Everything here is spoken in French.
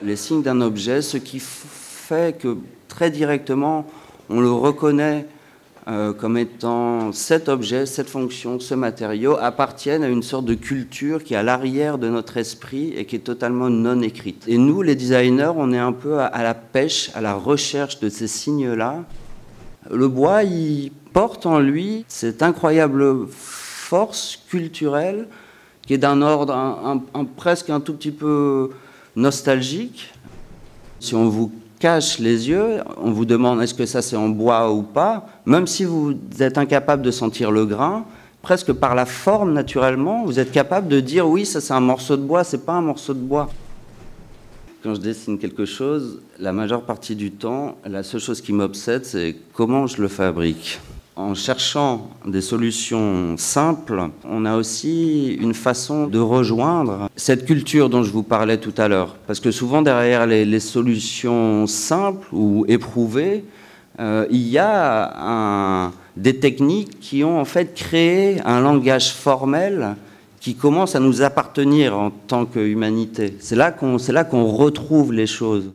Les signes d'un objet, ce qui fait que très directement, on le reconnaît comme étant cet objet, cette fonction, ce matériau, appartiennent à une sorte de culture qui est à l'arrière de notre esprit et qui est totalement non écrite. Et nous, les designers, on est un peu à la pêche, à la recherche de ces signes-là. Le bois, il porte en lui cette incroyable force culturelle qui est d'un ordre presque un tout petit peu nostalgique. Si on vous cache les yeux, on vous demande est-ce que ça c'est en bois ou pas, même si vous êtes incapable de sentir le grain, presque par la forme naturellement, vous êtes capable de dire oui, ça c'est un morceau de bois, c'est pas un morceau de bois. Quand je dessine quelque chose, la majeure partie du temps, la seule chose qui m'obsède, c'est comment je le fabrique. En cherchant des solutions simples, on a aussi une façon de rejoindre cette culture dont je vous parlais tout à l'heure. Parce que souvent, derrière les solutions simples ou éprouvées, il y a des techniques qui ont en fait créé un langage formel qui commence à nous appartenir en tant qu'humanité. C'est là qu'on retrouve les choses.